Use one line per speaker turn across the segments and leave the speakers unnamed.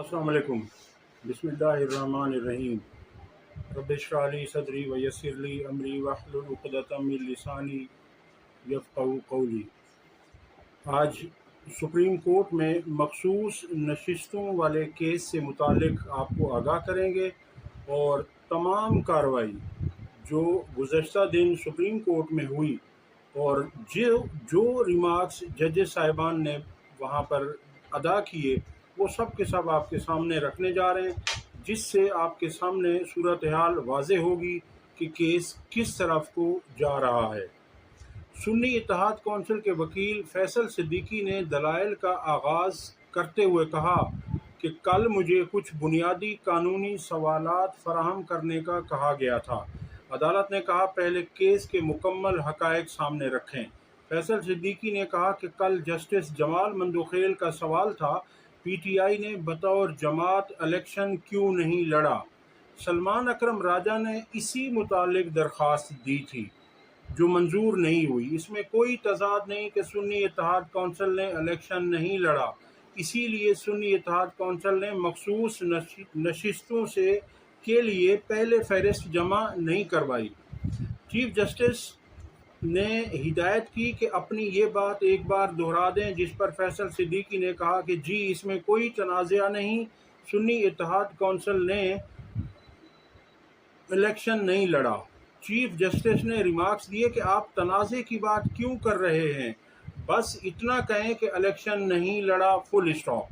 अस्सलाम वालेकुम। बिस्मिल्लाहिर्रहमानिर्रहीम। रब्बि इश्रह ली सदरी व यस्सिर ली अमरी वहलुल उक़दतम मिन लिसानी यफ़क़हू क़ौली। आज सुप्रीम कोर्ट में मखसूस नशिस्तों वाले केस से मुतालिक आपको आगाह करेंगे और तमाम कार्रवाई जो गुज़श्ता दिन सुप्रीम कोर्ट में हुई और जो रिमार्क्स जजेस साहिबान ने वहाँ पर अदा किए वो सब के सब आपके सामने रखने जा रहे हैं, जिससे आपके सामने सूरत हाल वाज़ेह होगी कि केस किस तरफ को जा रहा है। सुन्नी इत्तेहाद कौंसिल के वकील फैसल सिद्दीकी ने दलाइल का आगाज़ करते हुए कहा कि कल मुझे कुछ बुनियादी कानूनी सवालात फराहम करने का कहा गया था। अदालत ने कहा पहले केस के मुकम्मल हक़ाइक़ सामने रखें। फैसल सिद्दीकी ने कहा कि कल जस्टिस जमाल मंदोखेल का सवाल था, पीटीआई ने बतौर जमात इलेक्शन क्यों नहीं लड़ा। सलमान अकरम राजा ने इसी मुतालिक दरख्वास्त दी थी जो मंजूर नहीं हुई। इसमें कोई तजाद नहीं कि सुन्नी इत्तेहाद कौंसिल ने इलेक्शन नहीं लड़ा, इसीलिए सुन्नी इत्तेहाद कौंसिल ने मखसूस नशिस्तों से के लिए पहले फहरिस्त जमा नहीं करवाई। चीफ जस्टिस ने हिदायत की कि अपनी ये बात एक बार दोहरा दें, जिस पर फैसल सिद्दीकी ने कहा कि जी इसमें कोई तनाज़ा नहीं, सुन्नी इत्तेहाद कौंसिल ने इलेक्शन नहीं लड़ा। चीफ जस्टिस ने रिमार्क्स दिए कि आप तनाज़े की बात क्यों कर रहे हैं, बस इतना कहें कि इलेक्शन नहीं लड़ा, फुल स्टॉप।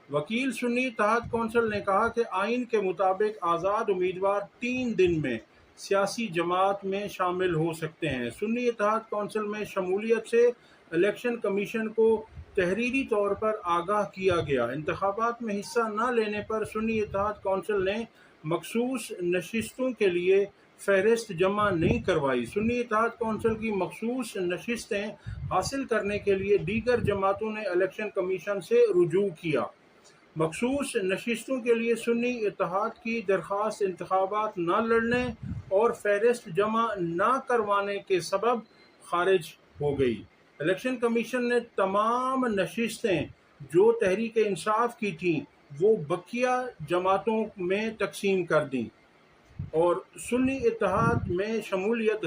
वकील सुन्नी इत्तेहाद कौंसिल ने कहा कि आइन के मुताबिक आज़ाद उम्मीदवार 3 दिन में सियासी जमात में शामिल हो सकते हैं। सुन्नी इत्तेहाद कौंसिल में शमूलियत से इलेक्शन कमीशन को तहरीरी तौर पर आगाह किया गया। इंतखाबात में हिस्सा न लेने पर सुन्नी इत्तेहाद कौंसिल ने मखसूस नशिस्तों के लिए फहरिस्त जमा नहीं करवाई। सुन्नी इत्तेहाद कौंसिल की मखसूस नशिस्तें हासिल करने के लिए दीगर जमातों ने इलेक्शन कमीशन से रुजू किया। मखसूस नशिस्तों के लिए सुन्नी इत्तेहाद की दरख्वास्त इंतखाबात न लड़ने और फहरिस्त जमा न करवाने के सबब खारिज हो गई। इलेक्शन कमीशन ने तमाम नशिस्तें जो तहरीक इंसाफ की थीं वो बकिया जमातों में तकसीम कर दी और सुन्नी इत्तेहाद में शमूलियत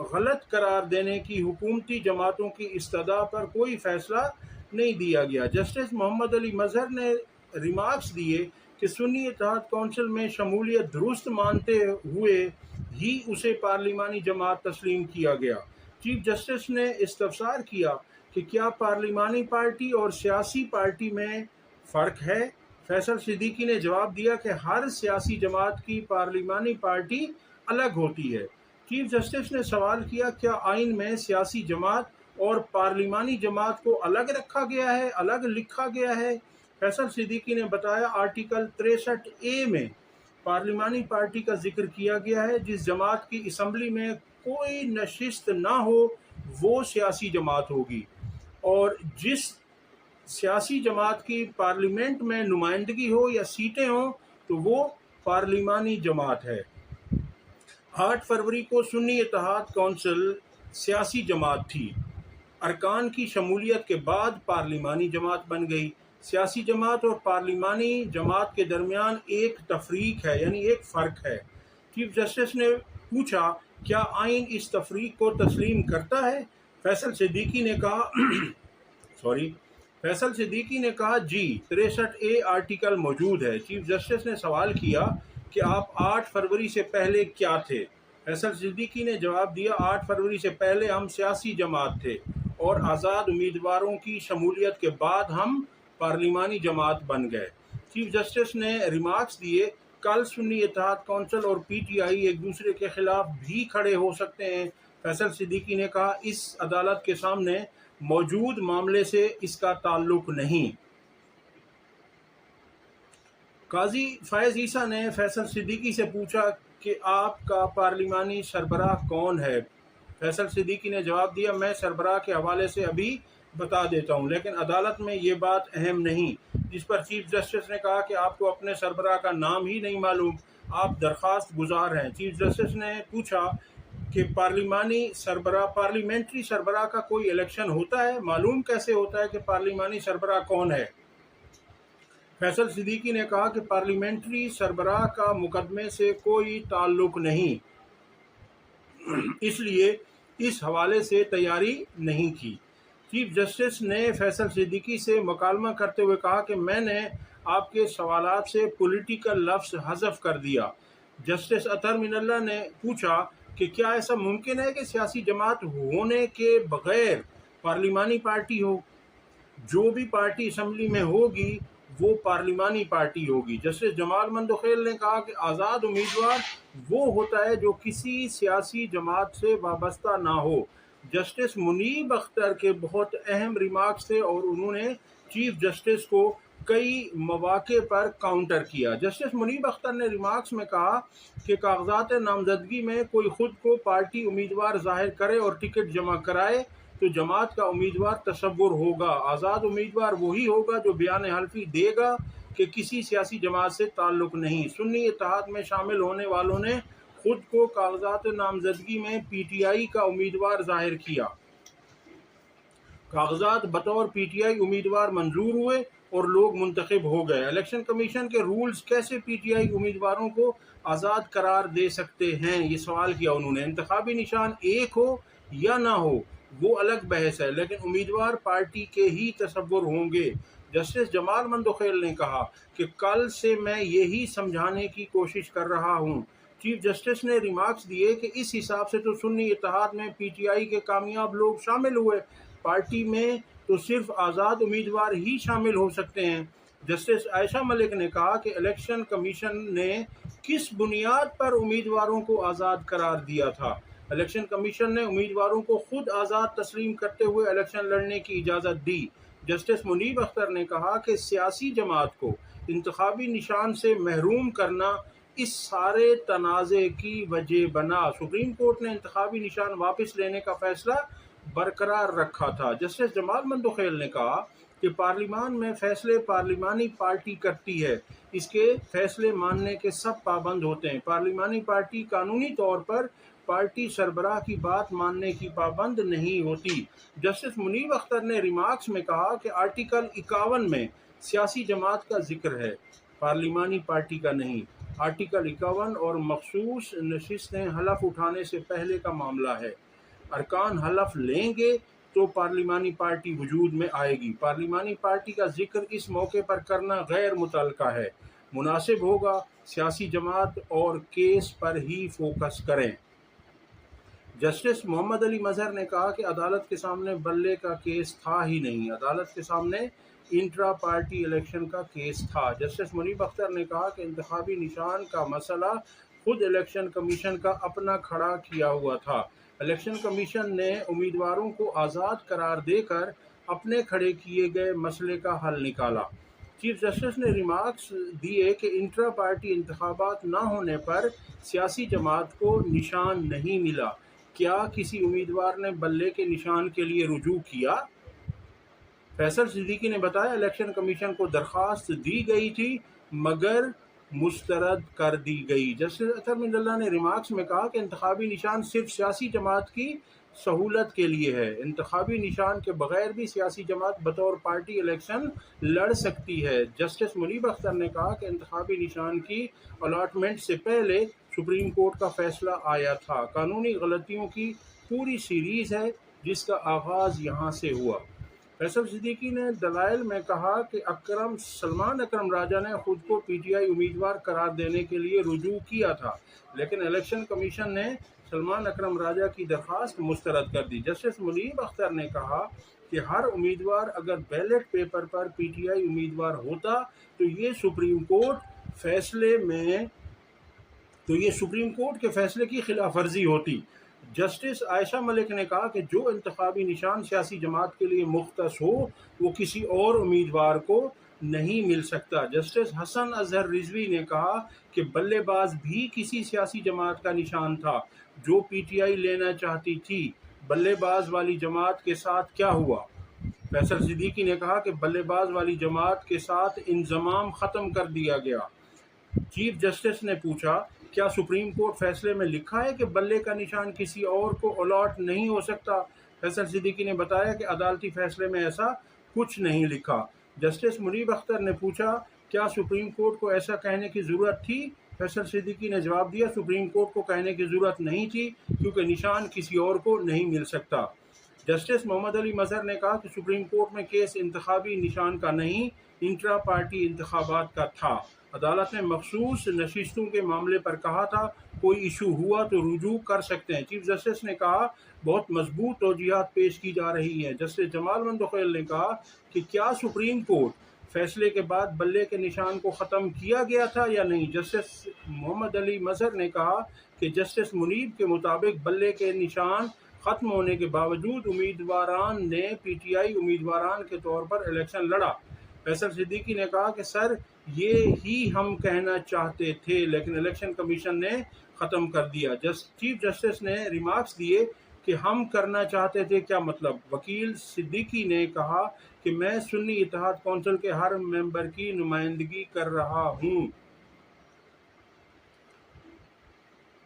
गलत करार देने की हुकूमती जमातों की इस्तदा पर कोई फैसला नहीं दिया गया। जस्टिस मोहम्मद अली मजहर ने रिमार्क्स दिए कि सुन्नी इत्तेहाद कौंसिल में शमूलियत दुरुस्त मानते हुए ही उसे पार्लिमानी जमात तस्लीम किया गया। चीफ जस्टिस ने इस्तफसार किया कि क्या पार्लिमानी पार्टी और सियासी पार्टी में फ़र्क है। फैसल सिद्दीकी ने जवाब दिया कि हर सियासी जमात की पार्लिमानी पार्टी अलग होती है। चीफ जस्टिस ने सवाल किया क्या आइन में सियासी जमात और पार्लिमानी जमात को अलग रखा गया है, अलग लिखा गया है। फैसल सिद्दीकी ने बताया आर्टिकल 63A में पार्लिमानी पार्टी का जिक्र किया गया है। जिस जमात की असम्बली में कोई नशिस्त ना हो वो सियासी जमात होगी और जिस सियासी जमात की पार्लियामेंट में नुमाइंदगी हो या सीटें हों तो वो पार्लिमानी जमात है। 8 फरवरी को सुन्नी इत्तेहाद कौंसिल सियासी जमात थी। अरकान की शमूलियत के बाद पार्लिमानी जमात बन गई। सियासी जमात और पार्लिमानी जमात के दरमियान एक तफरीक है, यानी एक फ़र्क है। चीफ जस्टिस ने पूछा क्या आइन इस तफरीक को तस्लीम करता है। फैसल सिद्दीकी ने कहा फैसल सिद्दीकी ने कहा जी 63A आर्टिकल मौजूद है। चीफ जस्टिस ने सवाल किया कि आप 8 फरवरी से पहले क्या थे। फैसल सिद्दीकी ने जवाब दिया 8 फरवरी से पहले हम सियासी जमात थे और आज़ाद उम्मीदवारों की शमूलियत के बाद हम पार्लिमानी जमात बन गए। चीफ जस्टिस ने रिमार्क्स दिए कल सुन्नी इत्तेहाद कौंसिल और पीटीआई एक दूसरे के खिलाफ भी खड़े हो सकते हैं। फैसल सिद्दीकी ने कहा इस अदालत के सामने मौजूद मामले से इसका ताल्लुक नहीं। काजी फैज़ ईसा ने फैसल सिद्दीकी से पूछा कि आपका पार्लिमानी सरबराह कौन है। फैसल सिद्दीकी ने जवाब दिया मैं सरबराह के हवाले से अभी बता देता हूँ, लेकिन अदालत में ये बात अहम नहीं। जिस पर चीफ जस्टिस ने कहा कि आपको अपने सरबराह का नाम ही नहीं मालूम, आप दरख्वास्त गुजार हैं। चीफ जस्टिस ने पूछा कि पार्लियामेंट्री सरबराह का कोई इलेक्शन होता है, मालूम कैसे होता है कि पार्लिमानी सरबराह कौन है। फैसल सिद्दीकी ने कहा कि पार्लियामेंट्री सरबराह का मुकदमे से कोई ताल्लुक नहीं, इसलिए इस हवाले से तैयारी नहीं की। चीफ जस्टिस ने फैसल सिद्दीकी से मुकालमा करते हुए कहा कि मैंने आपके सवालात से पॉलिटिकल लफ्ज़ हज़फ कर दिया। जस्टिस अतहर मिनल्ला ने पूछा कि क्या ऐसा मुमकिन है कि सियासी जमात होने के बगैर पार्लिमानी पार्टी हो? जो भी पार्टी असम्बली में होगी वो पार्लिमानी पार्टी होगी। जस्टिस जमाल मंदोखेल ने कहा कि आज़ाद उम्मीदवार वो होता है जो किसी सियासी जमात से वाबस्ता ना हो। जस्टिस मुनीब अख्तर के बहुत अहम रिमार्क्स थे और उन्होंने चीफ जस्टिस को कई मौके पर काउंटर किया। जस्टिस मुनीब अख्तर ने रिमार्क्स में कहा कि कागजात नामजदगी में कोई खुद को पार्टी उम्मीदवार जाहिर करे और टिकट जमा कराए तो जमात का उम्मीदवार तसव्वुर होगा। आज़ाद उम्मीदवार वही होगा जो बयान हल्फी देगा कि किसी सियासी जमात से ताल्लुक नहीं। सुन्नी इत्तेहाद में शामिल होने वालों ने खुद को कागजात नामजदगी में पीटीआई का उम्मीदवार जाहिर किया। कागजात बतौर पीटीआई उम्मीदवार मंजूर हुए और लोग मुंतखब हो गए। इलेक्शन कमीशन के रूल्स कैसे पीटीआई उम्मीदवारों को आज़ाद करार दे सकते हैं, ये सवाल किया उन्होंने। इंतखाबी निशान एक हो या ना हो वो अलग बहस है, लेकिन उम्मीदवार पार्टी के ही तसव्वुर होंगे। जस्टिस जमाल मंदोखेल ने कहा कि कल से मैं यही समझाने की कोशिश कर रहा हूँ। चीफ जस्टिस ने रिमार्क्स दिए कि इस हिसाब से तो सुन्नी इत्तेहाद में पीटीआई के कामयाब लोग शामिल हुए, पार्टी में तो सिर्फ आज़ाद उम्मीदवार ही शामिल हो सकते हैं। जस्टिस आयशा मलिक ने कहा कि इलेक्शन कमीशन ने किस बुनियाद पर उम्मीदवारों को आज़ाद करार दिया था। इलेक्शन कमीशन ने उम्मीदवारों को खुद आज़ाद तस्लीम करते हुए इलेक्शन लड़ने की इजाज़त दी। जस्टिस मुनीब अख्तर ने कहा कि सियासी जमात को इंतखाबी निशान से महरूम करना इस सारे तनाज़े की वजह बना। सुप्रीम कोर्ट ने इंतखाबी निशान वापस लेने का फैसला बरकरार रखा था। जस्टिस जमाल मंदोखेल ने कहा कि पार्लिमान में फैसले पार्लिमानी पार्टी करती है, इसके फैसले मानने के सब पाबंद होते हैं। पार्लिमानी पार्टी कानूनी तौर पर पार्टी सरबराह की बात मानने की पाबंद नहीं होती। जस्टिस मुनीब अख्तर ने रिमार्क्स में कहा कि आर्टिकल 51 में सियासी जमात का जिक्र है, पार्लिमानी पार्टी का नहीं। आर्टिकल 51 और मखसूस नशिस्तें हलफ उठाने से पहले का मामला है। अरकान हलफ लेंगे तो पार्लिमानी पार्टी वजूद में आएगी। पार्लिमानी पार्टी का जिक्र इस मौके पर करना गैर मुतल्लका है। मुनासिब होगा सियासी जमात और केस पर ही फोकस करें। जस्टिस मोहम्मद अली मजहर ने कहा कि अदालत के सामने बल्ले का केस था ही नहीं, अदालत के सामने इंट्रा पार्टी इलेक्शन का केस था। जस्टिस मुनीब अख्तर ने कहा कि इंतखाबी निशान का मसला खुद इलेक्शन कमीशन का अपना खड़ा किया हुआ था। इलेक्शन कमीशन ने उम्मीदवारों को आज़ाद करार देकर अपने खड़े किए गए मसले का हल निकाला। चीफ जस्टिस ने रिमार्क्स दिए कि इंट्रा पार्टी इंतखाबात न होने पर सियासी जमात को निशान नहीं मिला। क्या किसी उम्मीदवार ने बल्ले के निशान के लिए रुजू किया? फैसल सिद्दीकी ने बताया इलेक्शन कमीशन को दरख्वास्त दी गई थी मगर मुस्तरद कर दी गई। जस्टिस अतहर मिनल्ला ने रिमार्क्स में कहा कि इंतखाबी निशान सिर्फ सियासी जमात की सहूलत के लिए है। इंतखाबी निशान के बगैर भी सियासी जमात बतौर पार्टी इलेक्शन लड़ सकती है। जस्टिस मुनीब अख्तर ने कहा कि इंतखाबी निशान की अलॉटमेंट से पहले सुप्रीम कोर्ट का फैसला आया था। कानूनी गलतियों की पूरी सीरीज़ है जिसका आगाज़ यहाँ से हुआ। फैसल सिद्दीकी ने दलाइल में कहा कि सलमान अकरम राजा ने खुद को पीटीआई उम्मीदवार करार देने के लिए रुजू किया था, लेकिन इलेक्शन कमीशन ने सलमान अकरम राजा की दरख्वास्त मुस्तरद कर दी। जस्टिस मुनीब अख्तर ने कहा कि हर उम्मीदवार अगर बैलेट पेपर पर पीटीआई उम्मीदवार होता तो ये सुप्रीम कोर्ट के फैसले की खिलाफ वर्जी होती। जस्टिस आयशा मलिक ने कहा कि जो इंतखाबी निशान सियासी जमात के लिए मुख्तस हो वो किसी और उम्मीदवार को नहीं मिल सकता। जस्टिस हसन अजहर रिजवी ने कहा कि बल्लेबाज भी किसी सियासी जमात का निशान था जो पीटीआई लेना चाहती थी। बल्लेबाज वाली जमात के साथ क्या हुआ? फैसल सिद्दीकी ने कहा कि बल्लेबाज वाली जमात के साथ इंजमाम ख़त्म कर दिया गया। चीफ जस्टिस ने पूछा, क्या सुप्रीम कोर्ट फैसले में लिखा है कि बल्ले का निशान किसी और को अलॉट नहीं हो सकता? फैसल सिद्दीकी ने बताया कि अदालती फैसले में ऐसा कुछ नहीं लिखा। जस्टिस मुनीब अख्तर ने पूछा کیا سپریم کورٹ کو ایسا کہنے کی ضرورت تھی؟ فیصل صدیقی نے جواب دیا، سپریم کورٹ کو کہنے کی ضرورت نہیں تھی کیونکہ نشان کسی اور کو نہیں مل سکتا۔ جسٹس محمد علی مظہر نے کہا کہ سپریم کورٹ میں کیس انتخابی نشان کا نہیں، انٹرا پارٹی انتخابات کا تھا۔ عدالت نے مخصوص نشستوں کے معاملے پر کہا تھا، کوئی ایشو ہوا تو رجوع کر سکتے ہیں۔ چیف جسٹس نے کہا، بہت مضبوط توجیہات پیش کی جا رہی ہیں۔ جسٹس جمال مندوخیل نے کہا کہ کیا سپریم کورٹ فیصلے کے بعد بلے کے نشان کو ختم کیا گیا تھا یا نہیں؟ جسٹس محمد علی مظہر نے کہا کہ جسٹس منیب کے مطابق بلے کے نشان ختم ہونے کے باوجود امیدواران نے پی ٹی آئی امیدواران کے طور پر الیکشن لڑا۔ فیصل صدیقی نے کہا کہ سر، یہ ہی ہم کہنا چاہتے تھے لیکن الیکشن کمیشن نے ختم کر دیا۔ چیف جسٹس نے ریمارکس دیے کہ ہم کرنا چاہتے تھے کیا مطلب؟ وکیل صدیقی نے کہا کہ میں سنی اتحاد کونسل کے ہر ممبر کی نمائندگی کر رہا ہوں۔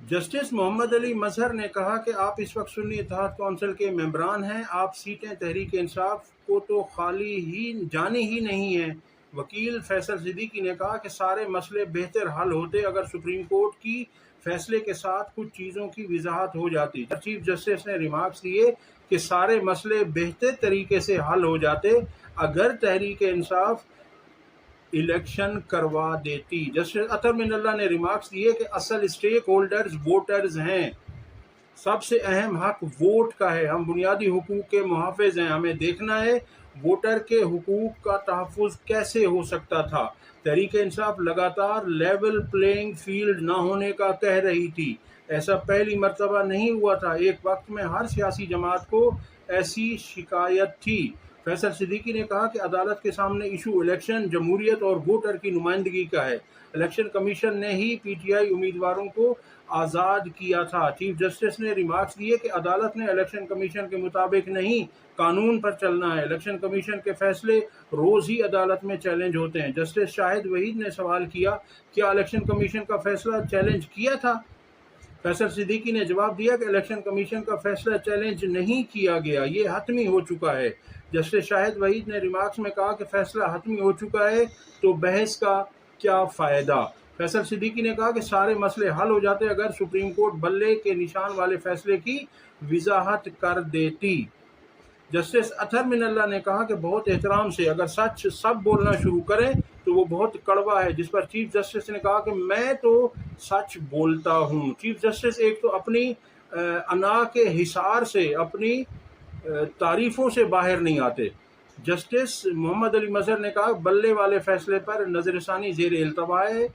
جسٹس محمد علی مظہر نے کہا کہ آپ اس وقت سنی اتحاد کونسل کے ممبران ہیں، آپ سیٹیں تحریک انصاف کو تو خالی ہی جانی ہی نہیں ہیں۔ وکیل فیصل صدیقی نے کہا کہ سارے مسئلے بہتر حل ہوتے اگر سپریم کورٹ کی فیصلے کے ساتھ کچھ چیزوں کی وضاحت ہو جاتی۔ چیف جسٹس نے ریمارکس دیے کہ سارے مسئلے بہتر طریقے سے حل ہو جاتے اگر تحریک انصاف الیکشن کروا دیتی۔ جسٹس اطہر من اللہ نے ریمارکس دیے کہ اصل اسٹیک ہولڈرز ووٹرز ہیں، سب سے اہم حق ووٹ کا ہے، ہم بنیادی حقوق کے محافظ ہیں، ہمیں دیکھنا ہے ووٹر کے حقوق کا تحفظ کیسے ہو سکتا تھا۔ تحریک انصاف لگاتار لیول پلینگ فیلڈ نہ ہونے کا کہہ رہی تھی، ایسا پہلی مرتبہ نہیں ہوا تھا، ایک وقت میں ہر سیاسی جماعت کو ایسی شکایت تھی۔ فیصل صدیقی نے کہا کہ عدالت کے سامنے ایشو الیکشن، جمہوریت اور ووٹر کی نمائندگی کا ہے، الیکشن کمیشن نے ہی پی ٹی آئی امیدواروں کو آزاد کیا تھا۔ چیف جسٹس نے ریمارکس دیے کہ عدالت نے الیکشن کمیشن کے مطابق نہیں، قانون پر چلنا ہے، الیکشن کمیشن کے فیصلے روز ہی عدالت میں چیلنج ہوتے ہیں۔ جسٹس شاہد وحید نے سوال کیا، کیا الیکشن کمیشن کا فیصلہ چیلنج کیا تھا؟ فیصل صدیقی نے جواب دیا کہ الیکشن کمیشن کا فیصلہ چیلنج نہیں کیا گیا، یہ حتمی ہو چکا ہے۔ جسٹس شاہد وحید نے ریمارکس میں کہا کہ فیصلہ حتمی ہو چکا ہے تو بحث کا کیا فائدہ؟ فیصل صدیقی نے کہا کہ سارے مسئلے حل ہو جاتے اگر سپریم کورٹ بلے کے نشان والے فیصلے کی وضاحت کر دیتی۔ جسٹس اطہر من اللہ نے کہا کہ بہت احترام سے اگر سچ سب بولنا شروع کریں تو وہ بہت کڑوا ہے، جس پر چیف جسٹس نے کہا کہ میں تو سچ بولتا ہوں۔ چیف جسٹس ایک تو اپنی انا کے حصار سے، اپنی تعریفوں سے باہر نہیں آتے۔ جسٹس محمد علی مظہر نے کہا بلے والے فیصلے پر نظر ثانی زیر التوا ہے۔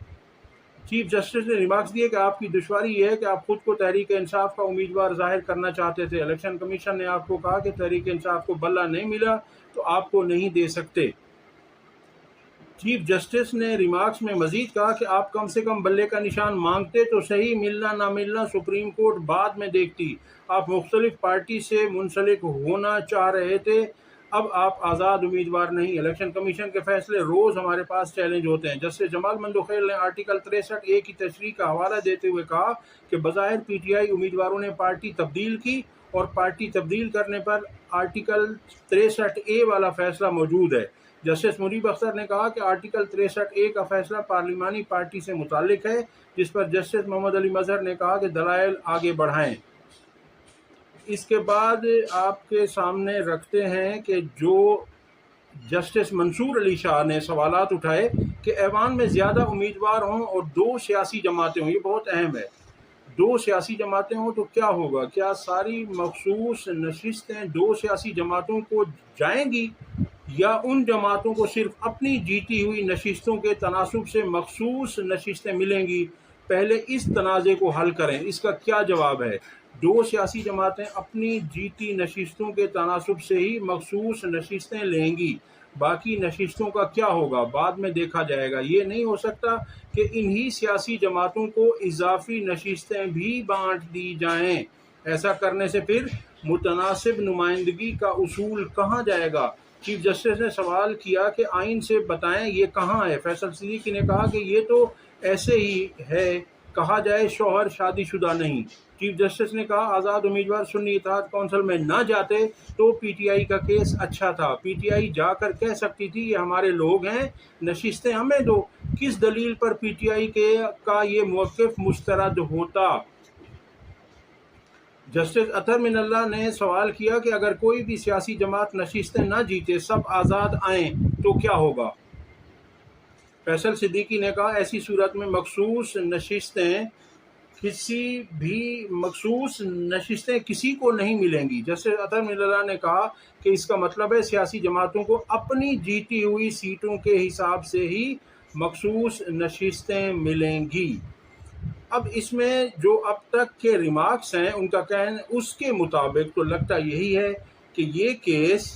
چیف جسٹس نے ریمارکس دیے کہ آپ کی دشواری یہ ہے کہ آپ خود کو تحریک انصاف کا امیدوار ظاہر کرنا چاہتے تھے، الیکشن کمیشن نے آپ کو کہا کہ تحریک انصاف کو بلہ نہیں ملا تو آپ کو نہیں دے سکتے۔ چیف جسٹس نے ریمارکس میں مزید کہا کہ آپ کم سے کم بلے کا نشان مانگتے تو صحیح، ملنا نہ ملنا سپریم کورٹ بعد میں دیکھتی، آپ مختلف پارٹی سے منسلک ہونا چاہ رہے تھے، اب آپ آزاد امیدوار نہیں، الیکشن کمیشن کے فیصلے روز ہمارے پاس چیلنج ہوتے ہیں۔ جسٹس جمال مندوخیل نے آرٹیکل 63A کی تشریح کا حوالہ دیتے ہوئے کہا کہ بظاہر پی ٹی آئی امیدواروں نے پارٹی تبدیل کی اور پارٹی تبدیل کرنے پر آرٹیکل 63A والا فیصلہ موجود ہے۔ جسٹس منیب اختر نے کہا کہ آرٹیکل 63A کا فیصلہ پارلیمانی پارٹی سے متعلق ہے، جس پر جسٹس محمد علی مظہر نے کہا کہ دلائل آگے بڑھائیں۔ اس کے بعد آپ کے سامنے رکھتے ہیں کہ جو جسٹس منصور علی شاہ نے سوالات اٹھائے کہ ایوان میں زیادہ امیدوار ہوں اور دو سیاسی جماعتیں ہوں، یہ بہت اہم ہے، دو سیاسی جماعتیں ہوں تو کیا ہوگا؟ کیا ساری مخصوص نشستیں دو سیاسی جماعتوں کو جائیں گی یا ان جماعتوں کو صرف اپنی جیتی ہوئی نشستوں کے تناسب سے مخصوص نشستیں ملیں گی؟ پہلے اس تنازع کو حل کریں، اس کا کیا جواب ہے؟ دو سیاسی جماعتیں اپنی جیتی نشستوں کے تناسب سے ہی مخصوص نشستیں لیں گی، باقی نشستوں کا کیا ہوگا بعد میں دیکھا جائے گا۔ یہ نہیں ہو سکتا کہ انہی سیاسی جماعتوں کو اضافی نشستیں بھی بانٹ دی جائیں، ایسا کرنے سے پھر متناسب نمائندگی کا اصول کہاں جائے گا؟ چیف جسٹس نے سوال کیا کہ آئین سے بتائیں یہ کہاں ہے؟ فیصل صدیقی نے کہا کہ یہ تو ایسے ہی ہے کہا جائے شوہر شادی شدہ نہیں۔ چیف جسٹس نے کہا آزاد امیدوار سنی اتحاد کونسل میں نہ جاتے تو پی ٹی آئی کا کیس اچھا تھا، پی ٹی آئی جا کر کہہ سکتی تھی یہ ہمارے لوگ ہیں، نشستیں ہمیں دو۔ کس دلیل پر پی ٹی آئی کا یہ موقف مسترد ہوتا؟ جسٹس اطہر من اللہ نے سوال کیا کہ اگر کوئی بھی سیاسی جماعت نشستیں نہ جیتے، سب آزاد آئیں تو کیا ہوگا؟ فیصل صدیقی نے کہا ایسی صورت میں مخصوص نشستیں کسی کو نہیں ملیں گی۔ جسٹس اطہر من اللہ نے کہا کہ اس کا مطلب ہے سیاسی جماعتوں کو اپنی جیتی ہوئی سیٹوں کے حساب سے ہی مخصوص نشستیں ملیں گی۔ اب اس میں جو اب تک کے ریمارکس ہیں ان کا کہنا اس کے مطابق تو لگتا یہی ہے کہ یہ کیس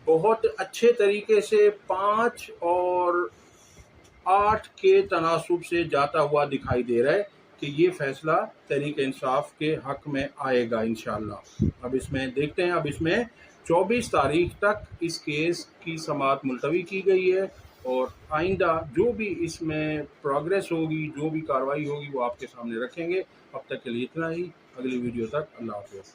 بہت اچھے طریقے سے 5 اور 8 کے تناسب سے جاتا ہوا دکھائی دے رہا ہے کہ یہ فیصلہ تحریک انصاف کے حق میں آئے گا انشاءاللہ۔ اب اس میں دیکھتے ہیں، اب اس میں 24 تاریخ تک اس کیس کی سماعت ملتوی کی گئی ہے، اور آئندہ جو بھی اس میں پروگریس ہوگی، جو بھی کارروائی ہوگی وہ آپ کے سامنے رکھیں گے۔ اب تک کے لیے اتنا ہی، اگلی ویڈیو تک اللہ حافظ۔